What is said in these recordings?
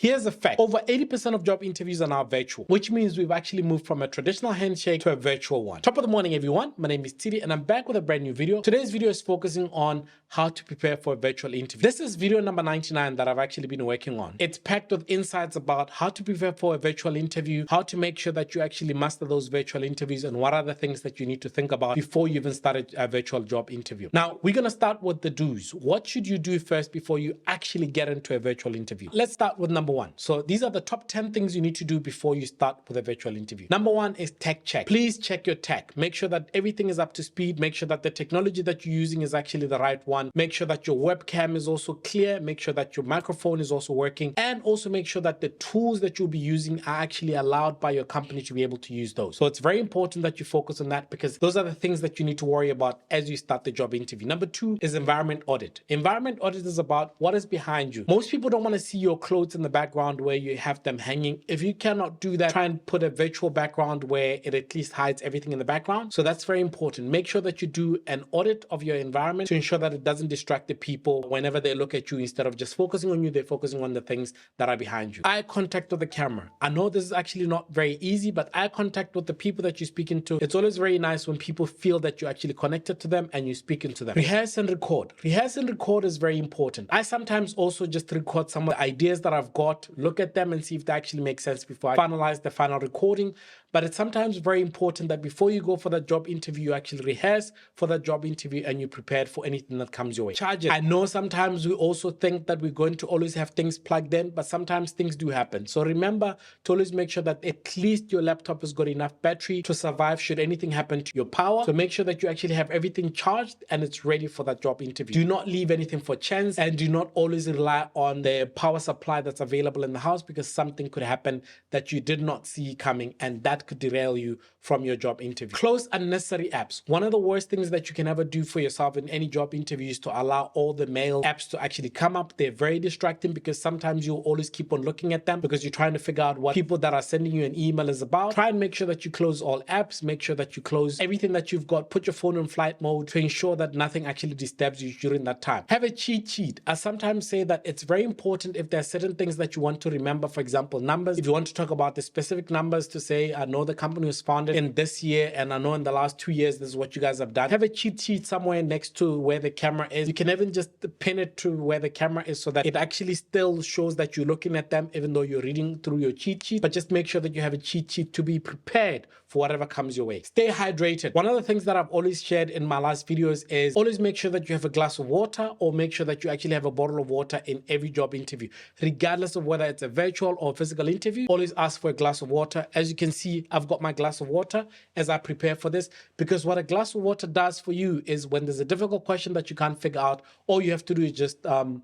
Here's a fact. Over 80% of job interviews are now virtual, which means we've actually moved from a traditional handshake to a virtual one. Top of the morning, everyone. My name is Tshidi and I'm back with a brand new video. Today's video is focusing on how to prepare for a virtual interview. This is video number 99 that I've actually been working on. It's packed with insights about how to prepare for a virtual interview, how to make sure that you actually master those virtual interviews, and what are the things that you need to think about before you even start a virtual job interview. Now, we're going to start with the do's. What should you do first before you actually get into a virtual interview? Let's start with number one. So these are the top 10 things you need to do before you start with a virtual interview. Number one is tech check. Please check your tech. Make sure that everything is up to speed. Make sure that the technology that you're using is actually the right one. Make sure that your webcam is also clear. Make sure that your microphone is also working. And also make sure that the tools that you'll be using are actually allowed by your company to be able to use those. So it's very important that you focus on that because those are the things that you need to worry about as you start the job interview. Number two is environment audit. Environment audit is about what is behind you. Most people don't want to see your clothes in the background where you have them hanging. If you cannot do that, try and put a virtual background where it at least hides everything in the background. So that's very important. Make sure that you do an audit of your environment to ensure that it doesn't distract the people whenever they look at you. Instead of just focusing on you, they're focusing on the things that are behind you. Eye contact with the camera. I know this is actually not very easy, but eye contact with the people that you're speaking to, it's always very nice when people feel that you're actually connected to them and you're speaking to them. Rehearse and record. Rehearse and record is very important. I sometimes also just record some of the ideas that I've got, look at them and see if they actually make sense before I finalize the final recording. But it's sometimes very important that before you go for that job interview, you actually rehearse for that job interview and you're prepared for anything that comes your way. Charges. I know sometimes we also think that we're going to always have things plugged in, but sometimes things do happen. So remember to always make sure that at least your laptop has got enough battery to survive should anything happen to your power. So make sure that you actually have everything charged and it's ready for that job interview. Do not leave anything for chance and do not always rely on the power supply that's available in the house because something could happen that you did not see coming and that could derail you from your job interview. Close unnecessary apps. One of the worst things that you can ever do for yourself in any job interview is to allow all the mail apps to actually come up. They're very distracting because sometimes you'll always keep on looking at them because you're trying to figure out what people that are sending you an email is about. Try and make sure that you close all apps. Make sure that you close everything that you've got. Put your phone in flight mode to ensure that nothing actually disturbs you during that time. Have a cheat sheet. I sometimes say that it's very important if there are certain things that you want to remember, for example, numbers. If you want to talk about the specific numbers to say, I know the company was founded in this year and I know in the last 2 years this is what you guys have done. Have a cheat sheet somewhere next to where the camera is. You can even just pin it to where the camera is so that it actually still shows that you're looking at them even though you're reading through your cheat sheet. But just make sure that you have a cheat sheet to be prepared for whatever comes your way. Stay hydrated. One of the things that I've always shared in my last videos is always make sure that you have a glass of water or make sure that you actually have a bottle of water in every job interview. Regardless of whether it's a virtual or physical interview, always ask for a glass of water. As you can see, I've got my glass of water as I prepare for this because what a glass of water does for you is when there's a difficult question that you can't figure out, all you have to do is just all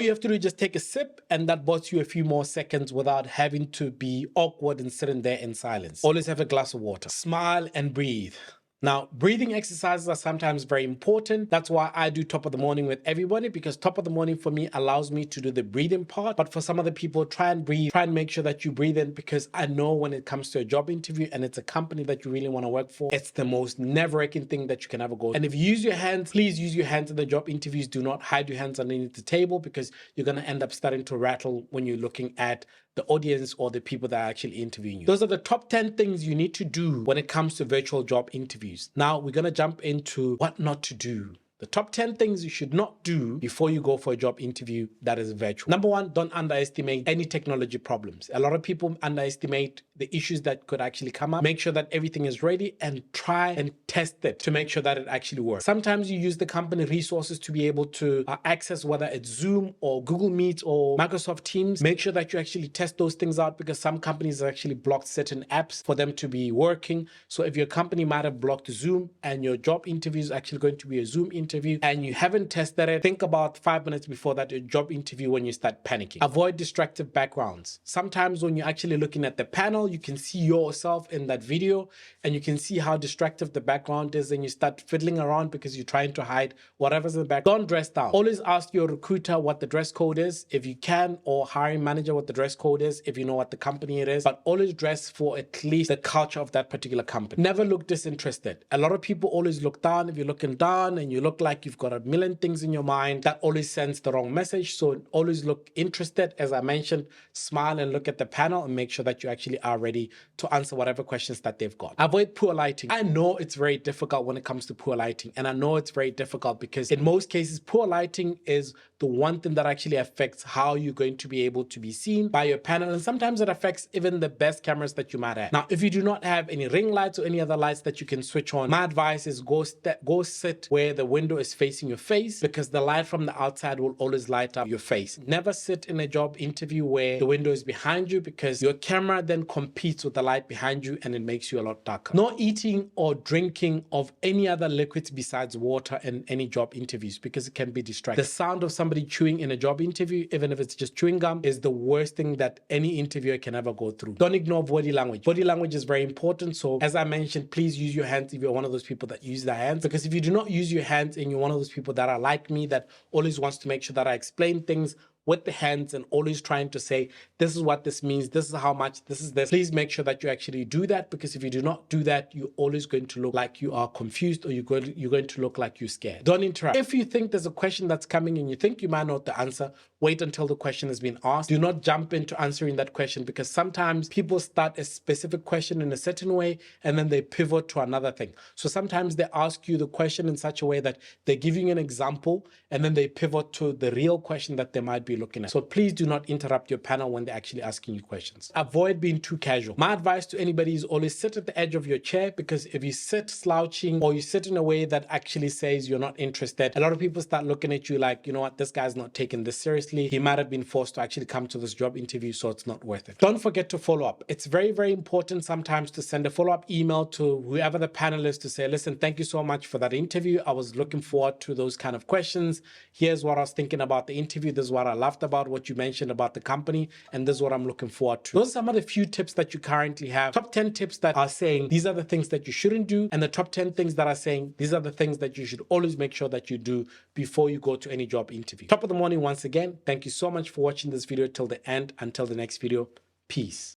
you have to do is just take a sip and that buys you a few more seconds without having to be awkward and sitting there in silence. Always have a glass of water. Smile and breathe. Now, breathing exercises are sometimes very important. That's why I do top of the morning with everybody because top of the morning for me allows me to do the breathing part. But for some other people, try and breathe. Try and make sure that you breathe in because I know when it comes to a job interview and it's a company that you really want to work for, it's the most nerve-wracking thing that you can ever go. And if you use your hands, please use your hands in the job interviews. Do not hide your hands underneath the table because you're going to end up starting to rattle when you're looking at the audience or the people that are actually interviewing you. Those are the top 10 things you need to do when it comes to virtual job interviews. Now we're going to jump into what not to do. The top 10 things you should not do before you go for a job interview that is virtual. Number one, don't underestimate any technology problems. A lot of people underestimate the issues that could actually come up. Make sure that everything is ready and try and test it to make sure that it actually works. Sometimes you use the company resources to be able to access whether it's Zoom or Google Meet or Microsoft Teams. Make sure that you actually test those things out because some companies have actually blocked certain apps for them to be working. So if your company might have blocked Zoom and your job interview is actually going to be a Zoom interview and you haven't tested it, think about 5 minutes before that job interview when you start panicking. Avoid distractive backgrounds. Sometimes when you're actually looking at the panel, you can see yourself in that video and you can see how distractive the background is and you start fiddling around because you're trying to hide whatever's in the back. Don't dress down. Always ask your recruiter what the dress code is if you can, or hiring manager what the dress code is if you know what the company it is, but always dress for at least the culture of that particular company. Never look disinterested. A lot of people always look down. If you're looking down and you look look like you've got a million things in your mind. That always sends the wrong message. So always look interested. As I mentioned, smile and look at the panel and make sure that you actually are ready to answer whatever questions that they've got. Avoid poor lighting. I know it's very difficult when it comes to poor lighting, and I know it's very difficult because in most cases, poor lighting is the one thing that actually affects how you're going to be able to be seen by your panel, and sometimes it affects even the best cameras that you might have. Now, if you do not have any ring lights or any other lights that you can switch on, my advice is go sit where the window is facing your face, because the light from the outside will always light up your face. Never sit in a job interview where the window is behind you, because your camera then competes with the light behind you and it makes you a lot darker. No eating or drinking of any other liquids besides water in any job interviews, because it can be distracting. The sound of somebody chewing in a job interview, even if it's just chewing gum, is the worst thing that any interviewer can ever go through. Don't ignore body language. Body language is very important. So as I mentioned, please use your hands if you're one of those people that use their hands, because if you do not use your hands and you're one of those people that are like me, that always wants to make sure that I explain things with the hands and always trying to say, this is what this means, this is how much, this is this. Please make sure that you actually do that, because if you do not do that, you're always going to look like you are confused, or you're going to look like you're scared. Don't interrupt. If you think there's a question that's coming and you think you might know the answer, wait until the question has been asked. Do not jump into answering that question, because sometimes people start a specific question in a certain way and then they pivot to another thing. So sometimes they ask you the question in such a way that they're giving you an example and then they pivot to the real question that they might be looking at. So please do not interrupt your panel when they're actually asking you questions. Avoid being too casual. My advice to anybody is always sit at the edge of your chair, because if you sit slouching or you sit in a way that actually says you're not interested, a lot of people start looking at you like, you know what, this guy's not taking this seriously. He might have been forced to actually come to this job interview, so it's not worth it. Don't forget to follow up. It's very, very important sometimes to send a follow-up email to whoever the panel is to say, listen, thank you so much for that interview. I was looking forward to those kind of questions. Here's what I was thinking about the interview. This is what I loved about what you mentioned about the company, and this is what I'm looking forward to. Those are some of the few tips that you currently have. Top 10 tips that are saying these are the things that you shouldn't do, and the top 10 things that are saying these are the things that you should always make sure that you do before you go to any job interview. Top of the morning once again. Thank you so much for watching this video till the end. Until the next video, peace.